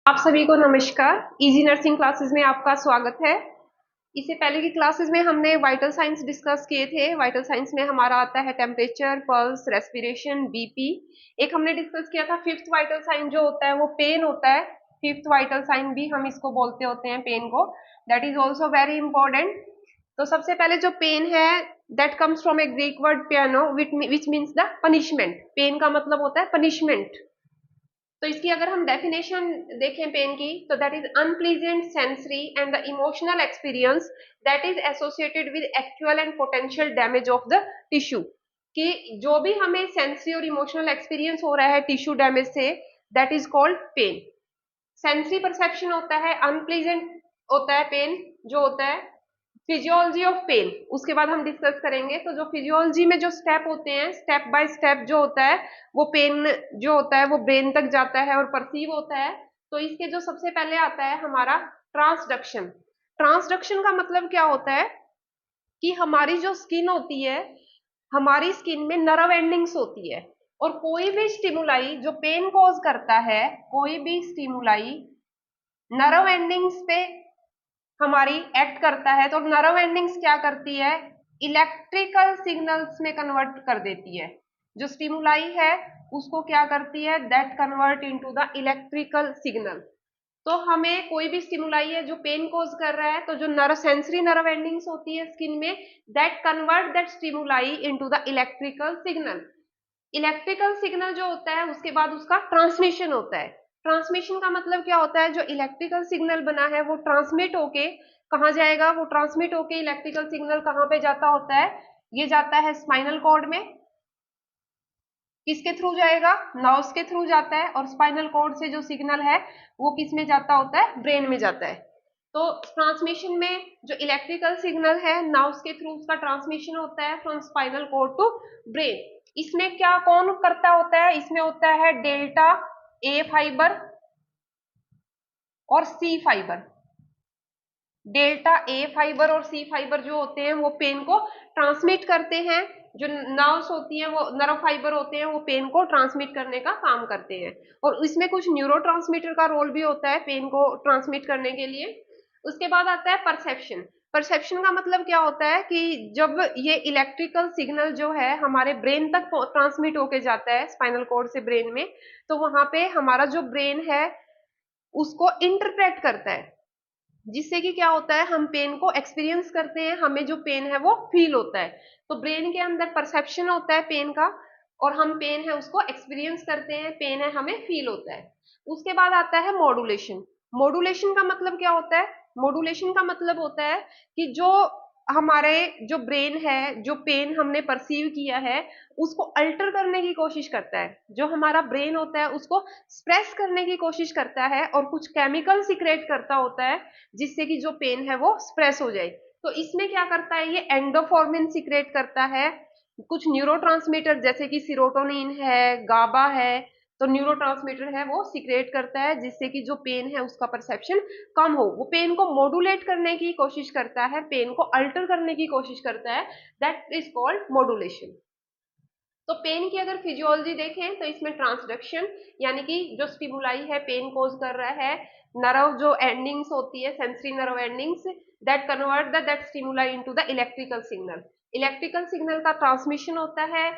आप सभी को नमस्कार। इजी नर्सिंग क्लासेस में आपका स्वागत है। इससे पहले की क्लासेस में हमने वाइटल साइंस डिस्कस किए थे। वाइटल साइंस में हमारा आता है टेम्परेचर, पल्स, रेस्पिरेशन, बीपी। एक हमने डिस्कस किया था फिफ्थ वाइटल साइन जो होता है वो पेन होता है। फिफ्थ वाइटल साइन भी हम इसको बोलते होते हैं पेन को। That is also very important. तो सबसे पहले जो पेन है that comes from a Greek word poena which means the punishment. Pain का मतलब होता है पनिशमेंट। तो इसकी अगर हम डेफिनेशन देखें पेन की तो that is unpleasant sensory and the emotional experience that is associated with actual and potential damage of the tissue. कि जो भी हमें सेंसरी और इमोशनल एक्सपीरियंस हो रहा है टिश्यू डैमेज से that is called pain. Sensory perception होता है अनप्लीजेंट होता है पेन जो होता है। फिजियोलॉजी ऑफ पेन उसके बाद हम डिस्कस करेंगे। तो जो फिजियोलॉजी में जो स्टेप होते हैं स्टेप बाय स्टेप जो होता है वो पेन जो होता है वो ब्रेन तक जाता है और परसीव होता है। तो इसके जो सबसे पहले आता है हमारा ट्रांसडक्शन। ट्रांसडक्शन का मतलब क्या होता है कि हमारी जो स्किन होती है हमारी स्किन में नर्व एंडिंग्स होती है और कोई भी स्टिमुलाई जो पेन कॉज करता है कोई भी स्टिमुलाई नर्व एंडिंग्स पे हमारी एक्ट करता है। तो नर्व एंडिंग्स क्या करती है इलेक्ट्रिकल सिग्नल्स में कन्वर्ट कर देती है। जो स्टिमुलाई है उसको क्या करती है that convert into the electrical signal. तो हमें कोई भी स्टिमुलाई है जो पेन कॉज कर रहा है तो जो नर्व सेंसरी नर्व एंडिंग्स होती है स्किन में that convert that stimuli into the electrical signal. Electrical signal जो होता है उसके बाद उसका ट्रांसमिशन होता है। ट्रांसमिशन का मतलब क्या होता है जो इलेक्ट्रिकल सिग्नल बना है वो ट्रांसमिट होके कहाँ जाएगा। वो ट्रांसमिट होके इलेक्ट्रिकल सिग्नल कहाँ पे जाता होता है ये जाता है स्पाइनल कॉर्ड में। किसके थ्रू जाएगा नर्व्स के थ्रू जाता है और स्पाइनल कॉर्ड से जो सिग्नल है वो किस में जाता होता है ब्रेन में जाता है। तो ट्रांसमिशन में जो इलेक्ट्रिकल सिग्नल है नर्व्स के थ्रू उसका ट्रांसमिशन होता है from spinal cord to brain. इसमें क्या कौन करता होता है इसमें होता है डेल्टा ए फाइबर और सी फाइबर। डेल्टा ए फाइबर और सी फाइबर जो होते हैं वो पेन को ट्रांसमिट करते हैं। जो नर्व्स होती हैं वो नर्व फाइबर होते हैं वो पेन को ट्रांसमिट करने का काम करते हैं। और इसमें कुछ न्यूरोट्रांसमीटर का रोल भी होता है पेन को ट्रांसमिट करने के लिए। उसके बाद आता है परसेप्शन। परसेप्शन का मतलब क्या होता है कि जब ये इलेक्ट्रिकल सिग्नल जो है हमारे ब्रेन तक ट्रांसमिट होके जाता है स्पाइनल कॉर्ड से ब्रेन में तो वहां पे हमारा जो ब्रेन है उसको इंटरप्रेट करता है जिससे कि क्या होता है हम पेन को एक्सपीरियंस करते हैं हमें जो पेन है वो फील होता है। तो ब्रेन के अंदर परसेप्शन होता है पेन का और हम पेन है उसको एक्सपीरियंस करते हैं पेन है हमें फील होता है। उसके बाद आता है मॉड्यूलेशन। मॉड्यूलेशन का मतलब क्या होता है मॉड्यूलेशन का मतलब होता है कि जो हमारे जो ब्रेन है जो पेन हमने परसीव किया है उसको अल्टर करने की कोशिश करता है। जो हमारा ब्रेन होता है उसको स्प्रेस करने की कोशिश करता है और कुछ केमिकल सिक्रेट करता होता है जिससे कि जो पेन है वो स्प्रेस हो जाए। तो इसमें क्या करता है ये एंडोफॉर्मिन सिक्रेट करता है। कुछ न्यूरोट्रांसमीटर जैसे कि सीरोटोनिन है गाबा है तो न्यूरोट्रांसमीटर है वो सिक्रेट करता है जिससे कि जो पेन है उसका परसेप्शन कम हो। वो पेन को मॉड्यूलेट करने की कोशिश करता है पेन को अल्टर करने की कोशिश करता है दैट इज कॉल्ड मॉड्यूलेशन। तो पेन की अगर फिजियोलॉजी देखें तो इसमें ट्रांसडक्शन यानी कि जो स्टिमुलाई है पेन कोज कर रहा है नर्व जो एंडिंग्स होती है sensory nerve endings that convert that stimuli into the electrical signal. Electrical signal का ट्रांसमिशन होता है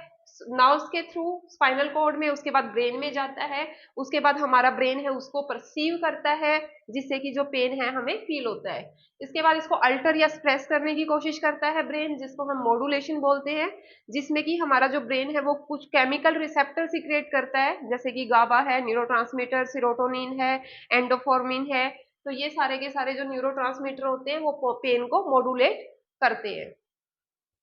नर्व्स के थ्रू स्पाइनल कॉर्ड में उसके बाद ब्रेन में जाता है। उसके बाद हमारा ब्रेन है उसको परसीव करता है जिससे कि जो पेन है हमें फील होता है। इसके बाद इसको अल्टर या स्प्रेस करने की कोशिश करता है ब्रेन जिसको हम मॉड्यूलेशन बोलते हैं जिसमें कि हमारा जो ब्रेन है वो कुछ केमिकल रिसेप्टर सिक्रिएट करता है जैसे कि गाबा है न्यूरोट्रांसमीटर सीरोटोनिन है एंडोफॉर्मिन है। तो ये सारे के सारे जो न्यूरोट्रांसमीटर होते हैं वो पेन को मॉड्यूलेट करते हैं।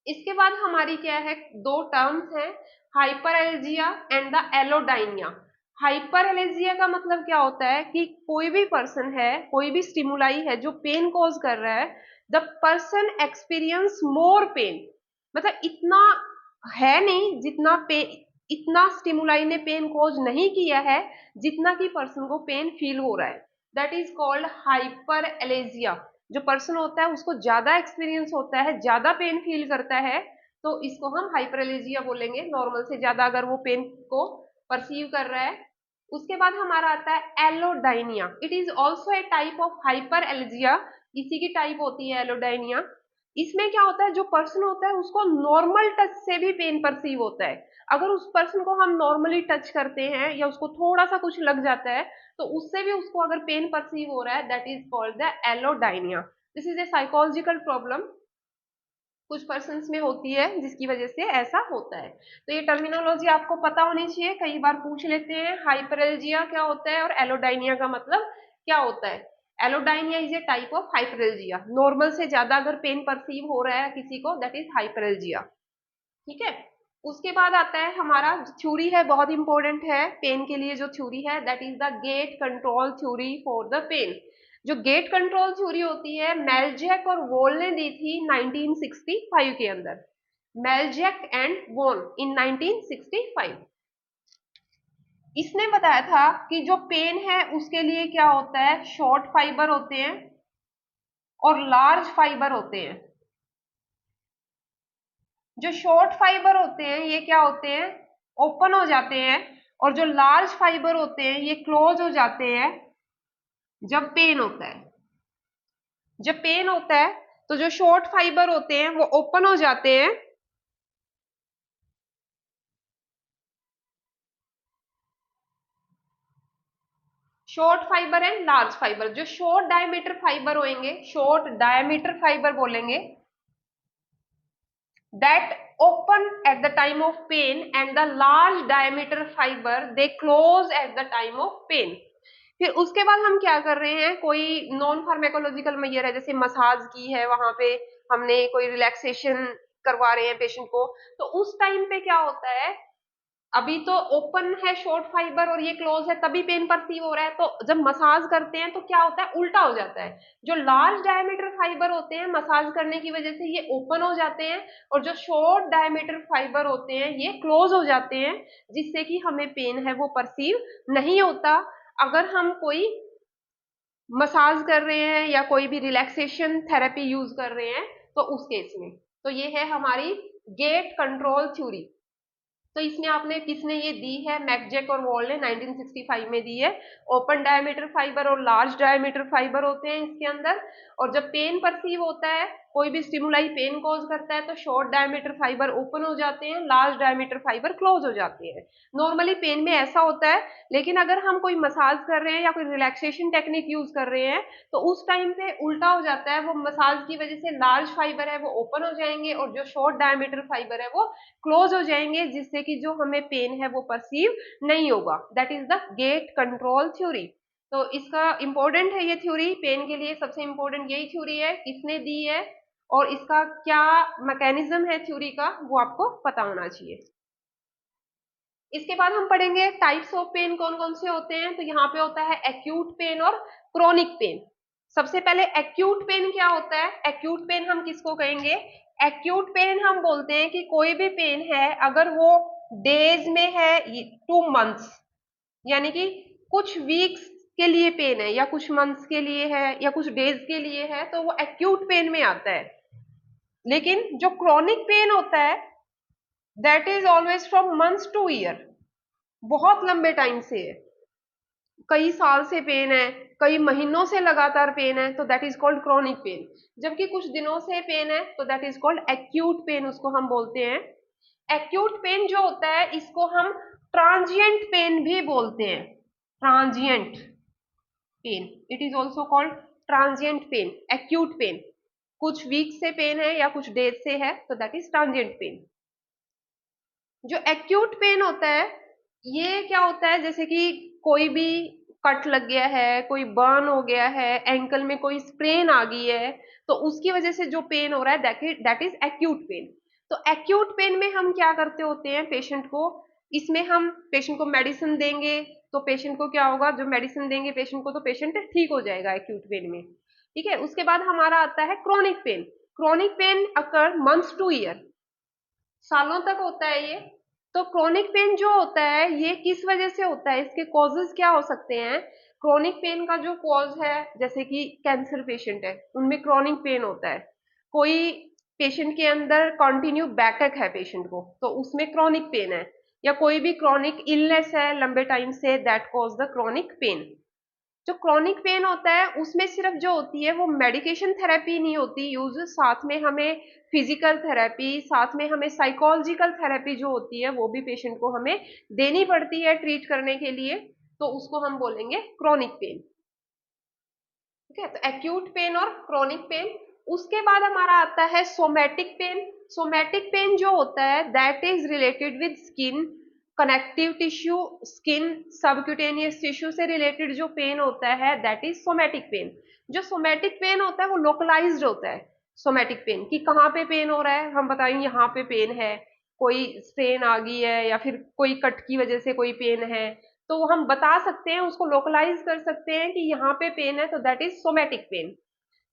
इसके बाद हमारी क्या है दो टर्म्स हैं हाइपरएल्जिया एंड द एलोडाइनिया। हाइपरएल्जिया का मतलब क्या होता है कि कोई भी पर्सन है कोई भी स्टिमुलाई है जो पेन कॉज कर रहा है the person experience more pen. मतलब इतना है नहीं जितना पे इतना स्टिमुलाई ने पेन कॉज नहीं किया है जितना कि पर्सन को पेन फील हो रहा है दैट इज कॉल्ड हाइपर एलेजिया। जो पर्सन होता है उसको ज्यादा एक्सपीरियंस होता है ज्यादा पेन फील करता है तो इसको हम हाइपर एलेजिया बोलेंगे। नॉर्मल से ज्यादा अगर वो पेन को परसीव कर रहा है उसके बाद हमारा आता है allodynia. It is also a type of hyperalgesia, इसी की टाइप होती है एलोडाइनिया। इसमें क्या होता है, जो पर्सन होता है उसको नॉर्मल टच से भी पेन परसीव होता है। अगर उस पर्सन को हम नॉर्मली टच करते हैं या उसको थोड़ा सा कुछ लग जाता है तो उससे भी उसको अगर पेन परसीव हो रहा है, that is called the allodynia. This is a psychological problem, कुछ पर्सन्स में होती है जिसकी वजह से ऐसा होता है। तो ये टर्मिनोलॉजी आपको पता होनी चाहिए, कई बार पूछ लेते हैं हाइपरएल्जिया क्या होता है और एलोडाइनिया का मतलब क्या होता है। Allodynia is a type of hyperalgesia, normal से ज्यादा अगर पेन परसीव हो रहा है किसी को, दैट इज हाइपरएल्जिया। ठीक है। उसके बाद आता है हमारा थ्योरी है, बहुत इंपॉर्टेंट है पेन के लिए जो थ्योरी है, that is the gate control theory for the pain. जो गेट कंट्रोल थ्योरी होती है मेलजैक और वॉल ने दी थी 1965 के अंदर, मेलजैक एंड वॉल इन 1965। इसने बताया था कि जो पेन है उसके लिए क्या होता है, शॉर्ट फाइबर होते हैं और लार्ज फाइबर होते हैं। जो शॉर्ट फाइबर होते हैं ये क्या होते हैं, ओपन हो जाते हैं, और जो लार्ज फाइबर होते हैं ये क्लोज हो जाते हैं जब पेन होता है। जब पेन होता है तो जो शॉर्ट फाइबर होते हैं वो ओपन हो जाते हैं, short fibre and large fibre. जो शॉर्ट डायमीटर फाइबर होंगे, शॉर्ट डायमीटर फाइबर बोलेंगे, that open at the time of pain, and the large diameter fiber they close at the time of pain। फिर उसके बाद हम क्या कर रहे हैं, कोई नॉन फार्मेकोलॉजिकल मेजर है जैसे मसाज की है, वहां पे हमने कोई रिलैक्सेशन करवा रहे हैं पेशेंट को, तो उस टाइम पे क्या होता है, अभी तो ओपन है शॉर्ट फाइबर और ये क्लोज है तभी पेन परसीव हो रहा है, तो जब मसाज करते हैं तो क्या होता है, उल्टा हो जाता है। जो लार्ज डायमीटर फाइबर होते हैं मसाज करने की वजह से ये ओपन हो जाते हैं, और जो शॉर्ट डायमीटर फाइबर होते हैं ये क्लोज हो जाते हैं, जिससे कि हमें पेन है वो परसीव नहीं होता। अगर हम कोई मसाज कर रहे हैं या कोई भी रिलैक्सेशन थेरेपी यूज कर रहे हैं तो उस केस में, तो ये है हमारी गेट कंट्रोल थ्योरी। तो इसमें आपने किसने ये दी है, मैकजैक और वॉल ने 1965 में दी है। ओपन डायमीटर फाइबर और लार्ज डायमीटर फाइबर होते हैं इसके अंदर, और जब पेन परसीव होता है, कोई भी स्टिमुलाई पेन कॉज करता है, तो शॉर्ट डायमीटर फाइबर ओपन हो जाते हैं, लार्ज डायमीटर फाइबर क्लोज हो जाते हैं। नॉर्मली पेन में ऐसा होता है, लेकिन अगर हम कोई मसाज कर रहे हैं या कोई रिलैक्सेशन टेक्निक यूज कर रहे हैं तो उस टाइम पे उल्टा हो जाता है, वो मसाज की वजह से लार्ज फाइबर है वो ओपन हो जाएंगे और जो शॉर्ट डायमीटर फाइबर है वो क्लोज हो जाएंगे, जिससे कि जो हमें पेन है वो परसीव नहीं होगा। That is the gate control theory. तो इसका इंपॉर्टेंट है ये थ्योरी, पेन के लिए सबसे इंपॉर्टेंट यही थ्योरी है, किसने दी है और इसका क्या मैकेनिज्म है थ्योरी का, वो आपको पता होना चाहिए। इसके बाद हम पढ़ेंगे टाइप्स ऑफ पेन कौन कौन से होते हैं। तो यहाँ पे होता है एक्यूट पेन और क्रोनिक पेन। सबसे पहले एक्यूट पेन क्या होता है, एक्यूट पेन हम किसको कहेंगे, एक्यूट पेन हम बोलते हैं कि कोई भी पेन है अगर वो डेज में है 2 मंथ्स, यानी कि कुछ वीक्स के लिए पेन है या कुछ मंथ्स के लिए है या कुछ डेज के लिए है, तो वो एक्यूट पेन में आता है। लेकिन जो क्रोनिक पेन होता है that is always from months two year, बहुत लंबे टाइम से है, कई साल से पेन है, कई महीनों से लगातार पेन है, तो that is called chronic pain. जबकि कुछ दिनों से पेन है तो that is called acute pain, उसको हम बोलते हैं। एक्यूट पेन जो होता है इसको हम ट्रांजिएंट पेन भी बोलते हैं, transient pain, it is also called transient pain. Acute pain कुछ वीक से पेन है या कुछ डेज से है तो दैट इज ट्रांजिएंट पेन। जो एक्यूट पेन होता है ये क्या होता है, जैसे कि कोई भी कट लग गया है, कोई बर्न हो गया है, एंकल में कोई स्प्रेन आ गई है, तो उसकी वजह से जो पेन हो रहा है दैट इज एक्यूट पेन। तो एक्यूट पेन में हम क्या करते होते हैं पेशेंट को, इसमें हम पेशेंट को मेडिसिन देंगे, तो पेशेंट को क्या होगा, जो मेडिसिन देंगे पेशेंट को तो पेशेंट ठीक हो जाएगा एक्यूट पेन में। ठीक है। उसके बाद हमारा आता है क्रोनिक पेन। क्रोनिक पेन अकर मंथ्स टू ईयर, सालों तक होता है ये। तो क्रोनिक पेन जो होता है ये किस वजह से होता है, इसके कॉजेज क्या हो सकते हैं। क्रोनिक पेन का जो कॉज है, जैसे कि कैंसर पेशेंट है उनमें क्रोनिक पेन होता है, कोई पेशेंट के अंदर कंटिन्यू बैकअप है पेशेंट को तो उसमें क्रोनिक पेन है, या कोई भी क्रॉनिक इलनेस है लंबे टाइम से, that cause the chronic pain. जो क्रॉनिक पेन होता है उसमें सिर्फ जो होती है वो मेडिकेशन थेरेपी नहीं होती यूज, साथ में हमें फिजिकल थेरेपी, साथ में हमें साइकोलॉजिकल थेरेपी जो होती है वो भी पेशेंट को हमें देनी पड़ती है ट्रीट करने के लिए, तो उसको हम बोलेंगे क्रॉनिक पेन। ठीक है, तो एक्यूट पेन और क्रॉनिक पेन। उसके बाद हमारा आता है सोमैटिक पेन। सोमैटिक पेन जो होता है that is related with skin, connective tissue, skin, subcutaneous tissue से रिलेटेड जो पेन होता है दैट इज सोमैटिक पेन। जो सोमैटिक पेन होता है वो लोकलाइज्ड होता है। सोमैटिक पेन कि कहाँ पे पेन हो रहा है, हम बताएंगे यहाँ पे पेन है, कोई स्ट्रेन आ गई है या फिर कोई कट की वजह से कोई पेन है, तो हम बता सकते हैं, उसको लोकलाइज कर सकते हैं कि यहाँ पे पेन है, तो दैट इज सोमैटिक पेन।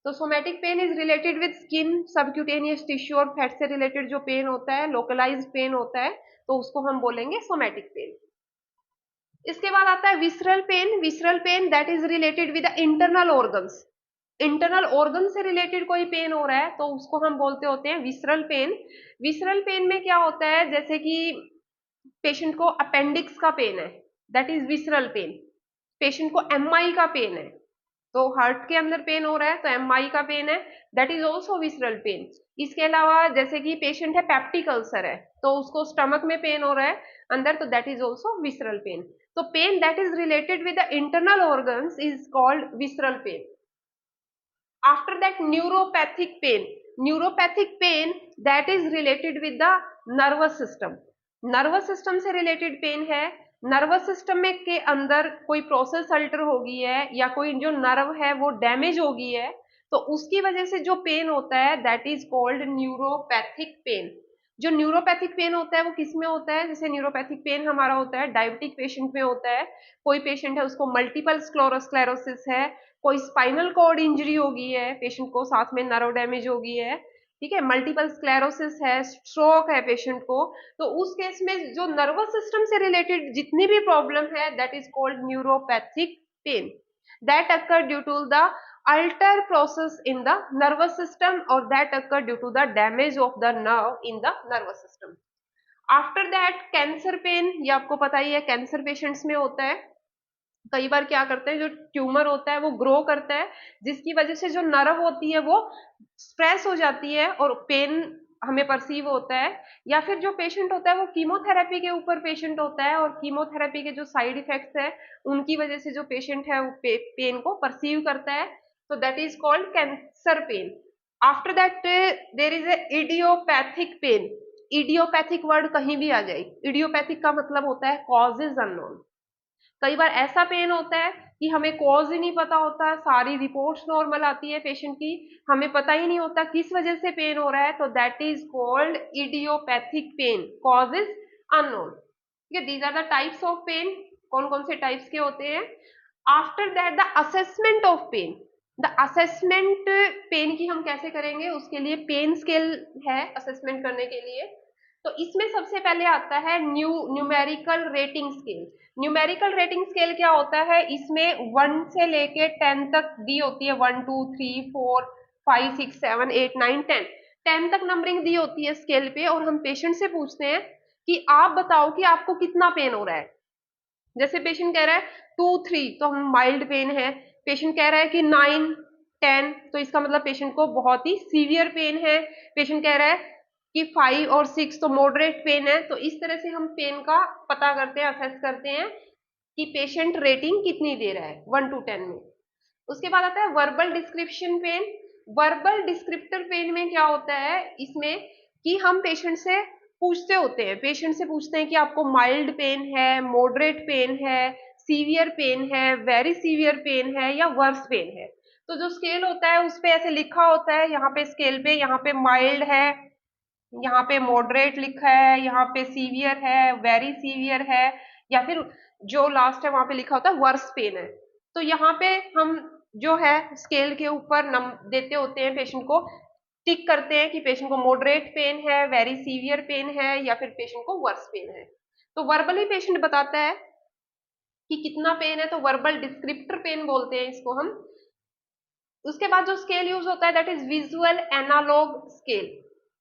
तो somatic pain is related with skin, subcutaneous tissue और फैट से रिलेटेड जो पेन होता है, लोकलाइज्ड पेन होता है, तो उसको हम बोलेंगे सोमैटिक पेन। इसके बाद आता है visceral pain. Visceral pain that is related with internal organs. Internal organ से रिलेटेड कोई पेन हो रहा है तो उसको हम बोलते होते हैं विसरल पेन। विसरल पेन में क्या होता है, जैसे कि पेशेंट को अपेंडिक्स का पेन है, that is visceral pain. Patient को एमआई का पेन है, तो हार्ट के अंदर पेन हो रहा है तो एमआई का पेन है, that is also visceral pain. इसके अलावा जैसे कि पेशेंट है पेप्टिक अल्सर है तो उसको स्टमक में पेन हो रहा है अंदर, तो that is also visceral pain. तो pain that is related with the internal organs is called visceral pain. After that, neuropathic pain. Neuropathic pain that is related with the nervous system. Nervous system से related pen है। Nervous system में के अंदर कोई process alter हो गई है या कोई जो नर्व है वो डैमेज हो गई है, तो उसकी वजह से जो पेन होता है that is called neuropathic pen. जो न्यूरोपैथिक पेन होता है वो किस में होता है, जैसे न्यूरोपैथिक पेन हमारा होता है डायबिटिक पेशेंट में होता है, कोई पेशेंट है उसको मल्टीपल स्क्लेरोसिस है, कोई स्पाइनल कॉर्ड इंजरी हो गई है पेशेंट को, साथ में नर्व डैमेज हो गई है, ठीक है, मल्टीपल स्क्लेरोसिस है, स्ट्रोक है पेशेंट को, तो उस केस में जो नर्वस सिस्टम से रिलेटेड जितनी भी प्रॉब्लम है that is called neuropathic pain, that occur due to the alter process in the nervous system or that occur due to the damage of the nerve in the nervous system. After that cancer pen, ये आपको पता ही है cancer patients में होता है। कई बार क्या करते हैं, जो ट्यूमर होता है वो ग्रो करता है जिसकी वजह से जो नर्व होती है वो स्ट्रेस हो जाती है और पेन हमें परसीव होता है। या फिर जो पेशेंट होता है वो कीमोथेरेपी के ऊपर पेशेंट होता है और कीमोथेरेपी के जो साइड इफेक्ट्स है उनकी वजह से जो पेशेंट है वो पेन को परसीव करता है, तो that is called cancer pain. After that there is a idiopathic pain. Idiopathic word कहीं भी आ जाए, इडियोपैथिक का मतलब होता है कॉजेज अननोन। कई बार ऐसा पेन होता है कि हमें कॉज ही नहीं पता होता, सारी रिपोर्ट्स नॉर्मल आती है पेशेंट की, हमें पता ही नहीं होता किस वजह से पेन हो रहा है, तो that is called idiopathic pain, cause is unknown. ठीक है, these are the types of pain. कौन कौन से टाइप्स के होते हैं। After that the assessment of pain. The assessment pain की हम कैसे करेंगे, उसके लिए पेन स्केल है असेसमेंट करने के लिए। तो इसमें सबसे पहले आता है numerical rating scale. Numerical rating scale क्या होता है, इसमें 1 से लेके 10 तक दी होती है, 1 2 3 4 5 6 7 8 9 10, 10 तक नंबरिंग दी होती है स्केल पे, और हम पेशेंट से पूछते हैं कि आप बताओ कि आपको कितना पेन हो रहा है। जैसे पेशेंट कह रहा है 2 3 तो हम माइल्ड पेन है, पेशेंट कह रहा है कि 9 10 तो इसका मतलब पेशेंट को बहुत ही सीवियर पेन है, पेशेंट कह रहा है कि 5 और 6 तो मॉडरेट पेन है। तो इस तरह से हम पेन का पता करते हैं, असेस करते हैं कि पेशेंट रेटिंग कितनी दे रहा है 1 to 10 में। उसके बाद आता है verbal description pain. Verbal descriptor pain में क्या होता है, इसमें कि हम पेशेंट से पूछते होते हैं, पेशेंट से पूछते हैं कि आपको माइल्ड पेन है, मॉडरेट पेन है, सीवियर पेन है, वेरी सीवियर पेन है या वर्स पेन है। तो जो स्केल होता है उस पे ऐसे लिखा होता है, यहाँ पे स्केल पे यहाँ पे माइल्ड है, यहाँ पे मॉडरेट लिखा है, यहाँ पे सीवियर है, वेरी सीवियर है, या फिर जो लास्ट है वहां पे लिखा होता है वर्स पेन है। तो यहाँ पे हम जो है स्केल के ऊपर नम देते होते हैं, पेशेंट को टिक करते हैं कि पेशेंट को मॉडरेट पेन है, वेरी सीवियर पेन है या फिर पेशेंट को वर्स पेन है। तो वर्बली पेशेंट बताता है कि कितना पेन है, तो वर्बल डिस्क्रिप्टर पेन बोलते हैं इसको हम। उसके बाद जो स्केल यूज होता है that is visual analogue scale.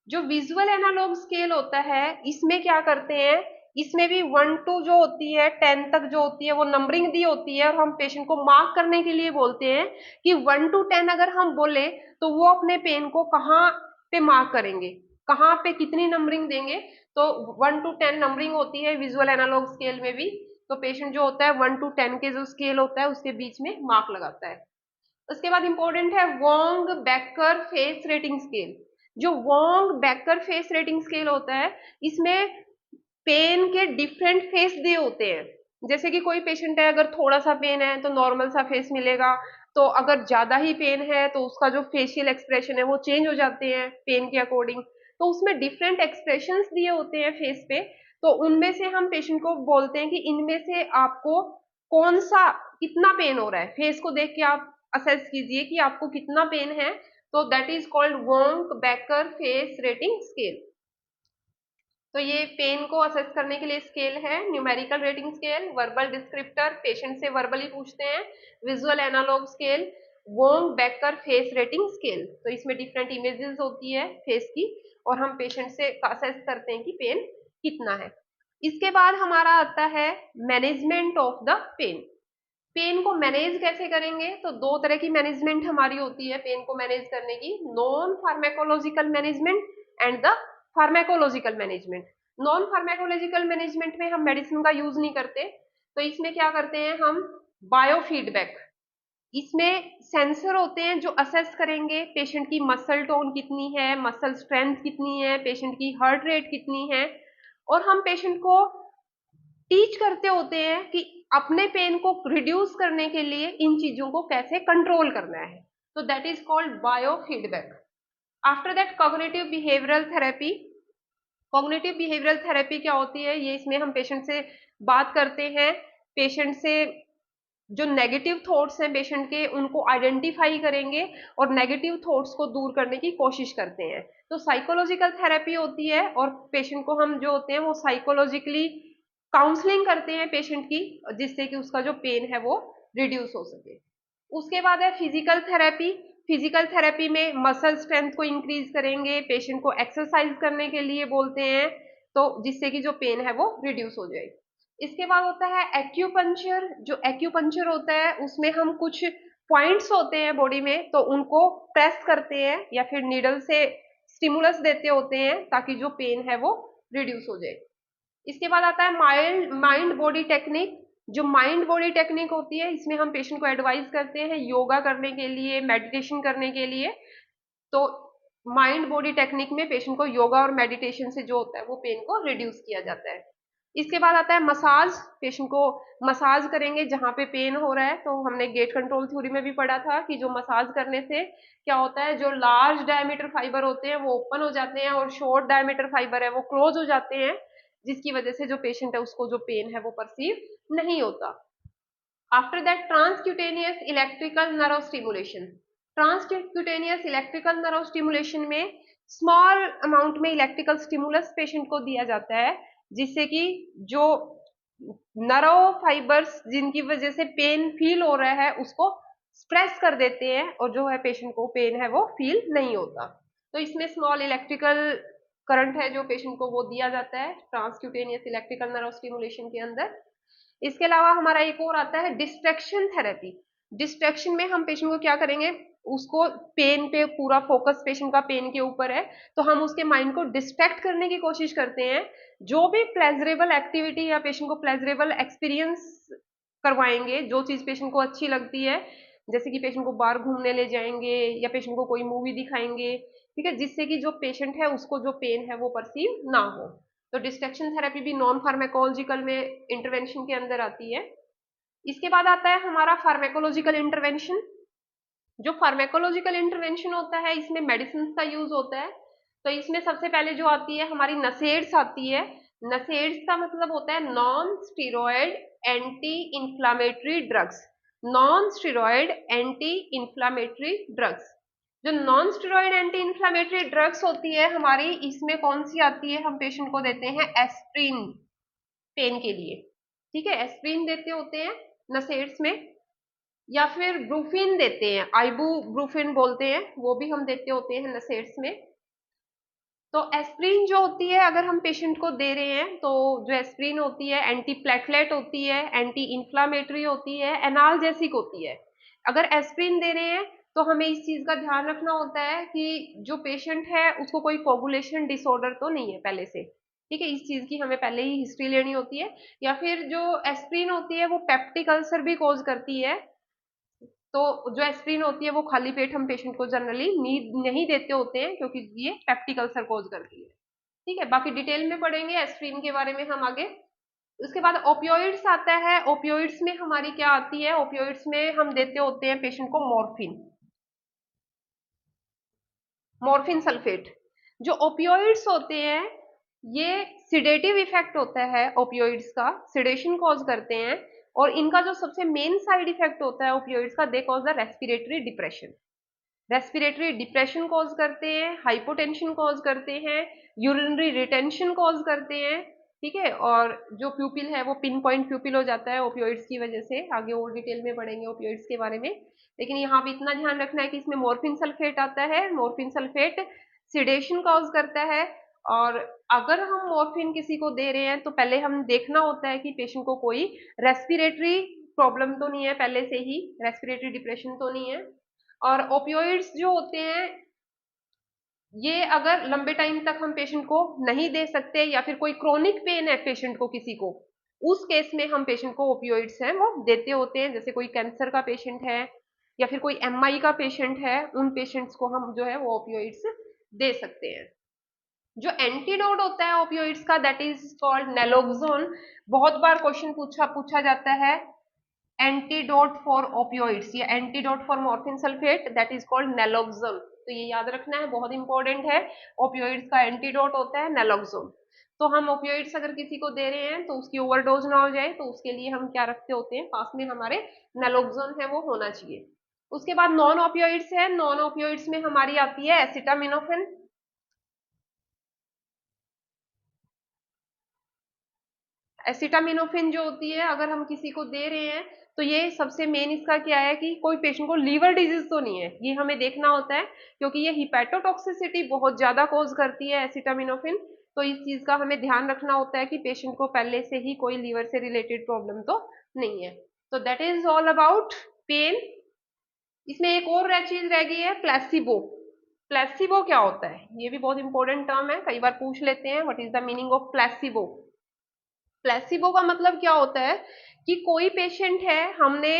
जो विजुअल एनालॉग स्केल होता है इसमें क्या करते हैं इसमें भी 1 to जो होती है 10 तक जो होती है वो नंबरिंग दी होती है और हम पेशेंट को मार्क करने के लिए बोलते हैं कि 1 to 10 अगर हम बोले तो वो अपने पेन को कहाँ पे मार्क करेंगे, कहाँ पे कितनी नंबरिंग देंगे। तो 1 to 10 नंबरिंग होती है विजुअल एनालॉग स्केल में भी। तो पेशेंट जो होता है 1 to 10 के जो स्केल होता है उसके बीच में मार्क लगाता है। उसके बाद इंपॉर्टेंट है Wong Baker face rating scale. जो Wong Baker face rating scale होता है इसमें पेन के डिफरेंट फेस दिए होते हैं। जैसे कि कोई पेशेंट है अगर थोड़ा सा पेन है तो नॉर्मल सा फेस मिलेगा, तो अगर ज्यादा ही पेन है तो उसका जो फेशियल एक्सप्रेशन है वो चेंज हो जाते हैं पेन के अकॉर्डिंग। तो उसमें डिफरेंट एक्सप्रेशंस दिए होते हैं फेस पे। तो उनमें से हम पेशेंट को बोलते हैं कि इनमें से आपको कौन सा कितना पेन हो रहा है, फेस को देख के आप असेस कीजिए कि आपको कितना पेन है। तो that is called Wong Baker face rating scale. तो ये पेन को असेस करने के लिए स्केल है, numerical rating scale, verbal descriptor, patient से वर्बली पूछते हैं, visual analogue scale, Wong Baker face rating scale. तो इसमें डिफरेंट इमेजेस होती है फेस की और हम पेशेंट से असेस करते हैं कि पेन कितना है। इसके बाद हमारा आता है management of the pain. Pain को मैनेज कैसे करेंगे, तो दो तरह की मैनेजमेंट हमारी होती है पेन को मैनेज करने की, non pharmacological management and the pharmacological management. Non pharmacological management में हम मेडिसिन का यूज नहीं करते, तो इसमें क्या करते हैं हम, बायोफीडबैक। इसमें सेंसर होते हैं जो असेस करेंगे पेशेंट की मसल टोन कितनी है, मसल स्ट्रेंथ कितनी है, पेशेंट की हार्ट रेट कितनी है, और हम पेशेंट को टीच करते होते हैं कि अपने पेन को रिड्यूस करने के लिए इन चीजों को कैसे कंट्रोल करना है। तो that is called bio feedback. After that cognitive behavioural therapy. Cognitive behavioural therapy क्या होती है, ये इसमें हम पेशेंट से बात करते हैं, पेशेंट से जो नेगेटिव थॉट्स हैं पेशेंट के उनको आइडेंटिफाई करेंगे और नेगेटिव थॉट्स को दूर करने की कोशिश करते हैं। तो साइकोलॉजिकल थेरेपी होती है और पेशेंट को हम जो होते हैं वो साइकोलॉजिकली काउंसलिंग करते हैं पेशेंट की, जिससे कि उसका जो पेन है वो रिड्यूस हो सके। उसके बाद है फिजिकल थेरेपी। फिजिकल थेरेपी में मसल स्ट्रेंथ को इंक्रीज करेंगे, पेशेंट को एक्सरसाइज करने के लिए बोलते हैं, तो जिससे कि जो पेन है वो रिड्यूस हो जाए। इसके बाद होता है एक्यूपंक्चर। जो एक्यूपंक्चर होता है उसमें हम कुछ पॉइंट्स होते हैं बॉडी में, तो उनको प्रेस करते हैं या फिर नीडल से स्टिमुलस देते होते हैं ताकि जो पेन है वो रिड्यूस हो जाए। इसके बाद आता है माइंड बॉडी टेक्निक। जो माइंड बॉडी टेक्निक होती है इसमें हम पेशेंट को एडवाइस करते हैं योगा करने के लिए, मेडिटेशन करने के लिए। तो माइंड बॉडी टेक्निक में पेशेंट को योगा और मेडिटेशन से जो होता है वो पेन को रिड्यूस किया जाता है। इसके बाद आता है मसाज। पेशेंट को मसाज करेंगे जहां पे पेन हो रहा है। तो हमने गेट कंट्रोल थ्योरी में भी पढ़ा था कि जो मसाज करने से क्या होता है, जो लार्ज डायमीटर फाइबर होते हैं वो ओपन हो जाते हैं और शॉर्ट डायमीटर फाइबर है वो क्लोज हो जाते हैं, जिसकी वजह से जो पेशेंट है उसको जो पेन है वो परसीव नहीं होता। After that transcutaneous electrical nerve stimulation. Transcutaneous electrical nerve stimulation में स्मॉल अमाउंट में इलेक्ट्रिकल स्टिमुलस पेशेंट को दिया जाता है, जिससे कि जो नर्व फाइबर्स जिनकी वजह से पेन फील हो रहा है उसको स्प्रेस कर देते हैं और जो है पेशेंट को पेन है वो फील नहीं होता। तो इसमें स्मॉल इलेक्ट्रिकल करंट है जो पेशेंट को वो दिया जाता है ट्रांसक्यूटेनियस इलेक्ट्रिकल नर्व स्टिमुलेशन के अंदर। इसके अलावा हमारा एक और आता है डिस्ट्रैक्शन थेरेपी। डिस्ट्रैक्शन में हम पेशेंट को क्या करेंगे, उसको पेन पे पूरा फोकस पेशेंट का पेन के ऊपर है, तो हम उसके माइंड को डिस्ट्रैक्ट करने की कोशिश करते हैं। जो भी प्लेजरेबल एक्टिविटी या पेशेंट को प्लेजरेबल एक्सपीरियंस करवाएंगे, जो चीज पेशेंट को अच्छी लगती है, जैसे कि पेशेंट को बाहर घूमने ले जाएंगे या पेशेंट को कोई मूवी दिखाएंगे, ठीक है, जिससे कि जो पेशेंट है उसको जो पेन है वो परसीव ना हो। तो डिस्ट्रैक्शन थेरेपी भी नॉन फार्मेकोलॉजिकल में इंटरवेंशन के अंदर आती है। इसके बाद आता है हमारा फार्मेकोलॉजिकल इंटरवेंशन। जो फार्मेकोलॉजिकल इंटरवेंशन होता है इसमें मेडिसिन का यूज होता है। तो इसमें सबसे पहले जो आती है हमारी नसेड्स आती है। नसेड्स का मतलब होता है non steroid anti inflammatory drugs. Non steroid anti inflammatory drugs. जो non steroid anti inflammatory drugs होती है हमारी, इसमें कौन सी आती है, हम पेशेंट को देते हैं एस्प्रिन पेन के लिए, ठीक है, एस्प्रिन देते होते हैं नसेड्स में, या फिर ब्रूफिन देते हैं, आइबू ब्रूफिन बोलते हैं, वो भी हम देते होते हैं नसेड्स में। तो एस्प्रिन जो होती है, अगर हम पेशेंट को दे रहे हैं तो जो एस्प्रिन होती है एंटी प्लेटलेट होती है, एंटी इंफ्लामेटरी होती है, एनाल्जेसिक होती है। अगर एस्प्रिन दे रहे हैं तो हमें इस चीज का ध्यान रखना होता है कि जो पेशेंट है उसको कोई कोगुलेशन डिसऑर्डर तो नहीं है पहले से, ठीक है, इस चीज की हमें पहले ही हिस्ट्री लेनी होती है। या फिर जो एस्प्रिन होती है वो पेप्टिक अल्सर भी कॉज करती है, तो जो एस्प्रिन होती है वो खाली पेट हम पेशेंट को जनरली नीड नहीं देते होते हैं, क्योंकि ये पेप्टिक अल्सर कॉज करती है। ठीक है, बाकी डिटेल में पढ़ेंगे एस्प्रिन के बारे में हम आगे। उसके बाद ओपियोइड्स आता है। ओपियोइड्स में हमारी क्या आती है, ओपियोइड्स में हम देते होते हैं पेशेंट को मॉर्फिन, मॉर्फिन सल्फेट। जो ओपियोइड्स होते हैं ये सिडेटिव इफेक्ट होता है ओपियोइड्स का, सिडेशन कॉज करते हैं। और इनका जो सबसे मेन साइड इफेक्ट होता है ओपियोइड्स का, they cause the respiratory depression. Respiratory depression cause करते हैं, हाइपोटेंशन कॉज करते हैं, यूरिनरी रिटेंशन कॉज करते हैं। ठीक है, और जो प्यूपिल है वो पिन पॉइंट प्यूपिल हो जाता है ओपियोइड्स की वजह से। आगे और डिटेल में पढ़ेंगे ओपियोइड्स के बारे में, लेकिन यहाँ भी इतना ध्यान रखना है कि इसमें मॉर्फिन सल्फेट आता है। मॉर्फिन सल्फेट सिडेशन कॉज करता है। और अगर हम मॉर्फिन किसी को दे रहे हैं तो पहले हम देखना होता है कि पेशेंट को कोई रेस्पिरेटरी प्रॉब्लम तो नहीं है, पहले से ही रेस्पिरेटरी डिप्रेशन तो नहीं है। और ओपियोइड्स जो होते हैं ये अगर लंबे टाइम तक हम पेशेंट को नहीं दे सकते, या फिर कोई क्रोनिक पेन है पेशेंट को किसी को, उस केस में हम पेशेंट को ओपियोइड्स हैं वो देते होते हैं। जैसे कोई कैंसर का पेशेंट है या फिर कोई एमआई का पेशेंट है, उन पेशेंट्स को हम जो है वो ओपियोइड्स दे सकते हैं। जो एंटीडोट होता है ओपियोइड्स का, दैट इज कॉल्ड नेलोक्सोन। बहुत बार क्वेश्चन पूछा पूछा जाता है, एंटीडोट फॉर ओपियोइड्स या antidote for morphine sulphate, that is called naloxone. तो ये याद रखना है, बहुत इंपॉर्टेंट है। ओपियोइड्स का एंटीडोट होता है नेलोक्सोन। तो हम ओपियोइड्स अगर किसी को दे रहे हैं तो उसकी ओवरडोज ना हो जाए, तो उसके लिए हम क्या रखते होते हैं, पास में हमारे नेलोक्सोन है वो होना चाहिए। उसके बाद नॉन ओपियोइड्स है। नॉन ओपियोइड्स में हमारी आती है एसिटामिनोफेन। एसिटामिनोफेन जो होती है अगर हम किसी को दे रहे हैं तो ये सबसे मेन इसका क्या है कि कोई पेशेंट को लीवर डिजीज तो नहीं है, ये हमें देखना होता है, क्योंकि ये हिपैटोटॉक्सिसिटी बहुत ज्यादा कॉज करती है एसिटामिनोफेन। तो इस चीज का हमें ध्यान रखना होता है कि पेशेंट को पहले से ही कोई लीवर से रिलेटेड प्रॉब्लम तो नहीं है। तो that is all about pain. इसमें एक और चीज रह गई है, प्लेसिबो। प्लेसिबो क्या होता है, ये भी बहुत इंपॉर्टेंट टर्म है, कई बार पूछ लेते हैं, what is the meaning of placebo. Placebo का मतलब क्या होता है कि कोई पेशेंट है, हमने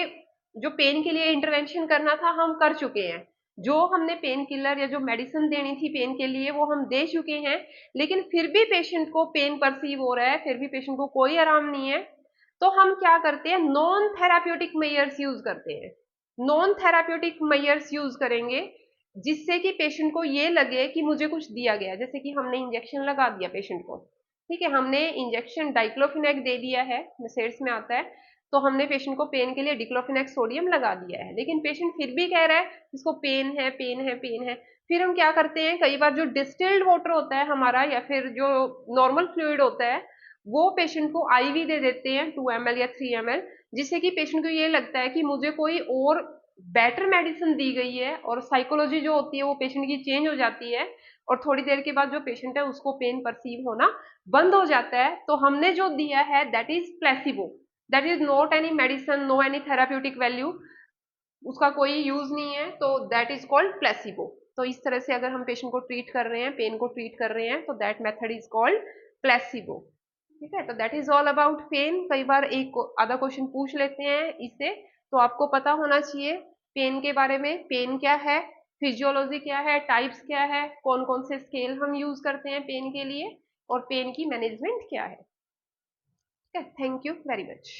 जो पेन के लिए इंटरवेंशन करना था हम कर चुके हैं, जो हमने पेन किलर या जो मेडिसिन देनी थी पेन के लिए वो हम दे चुके हैं, लेकिन फिर भी पेशेंट को पेन परसीव हो रहा है, फिर भी पेशेंट को कोई आराम नहीं है। तो हम क्या करते हैं, नॉन थेराप्यूटिक मेजर्स यूज करते हैं। नॉन थेराप्यूटिक मेजर्स यूज करेंगे जिससे कि पेशेंट को ये लगे कि मुझे कुछ दिया गया, जैसे कि हमने इंजेक्शन लगा दिया पेशेंट को, ठीक है, हमने इंजेक्शन डाइक्लोफिनेक दे दिया है, मेसेड्स में आता है, तो हमने पेशेंट को पेन के लिए डिक्लोफिनेक सोडियम लगा दिया है, लेकिन पेशेंट फिर भी कह रहा है इसको पेन है पेन है पेन है। फिर हम क्या करते हैं, कई बार जो डिस्टिल्ड वाटर होता है हमारा या फिर जो नॉर्मल फ्लूइड होता है वो पेशेंट को आईवी दे देते हैं 2 ml या 3 ml, जिससे कि पेशेंट को ये लगता है कि मुझे कोई और बेटर मेडिसिन दी गई है, और साइकोलॉजी जो होती है वो पेशेंट की चेंज हो जाती है, और थोड़ी देर के बाद जो पेशेंट है उसको पेन परसीव होना बंद हो जाता है। तो हमने जो दिया है that is placebo, that is not any medicine, no any therapeutic value, उसका कोई यूज नहीं है, तो दैट इज कॉल्ड प्लेसिबो। तो इस तरह से अगर हम पेशेंट को ट्रीट कर रहे हैं, पेन को ट्रीट कर रहे हैं, तो that method is called placebo. ठीक है, तो that is all about pain. कई बार एक आधा क्वेश्चन पूछ लेते हैं इससे, तो आपको पता होना चाहिए पेन के बारे में, पेन क्या है, फिजियोलॉजी क्या है, टाइप्स क्या है, कौन कौन से स्केल हम यूज करते हैं पेन के लिए, और पेन की मैनेजमेंट क्या है। Thank you very much.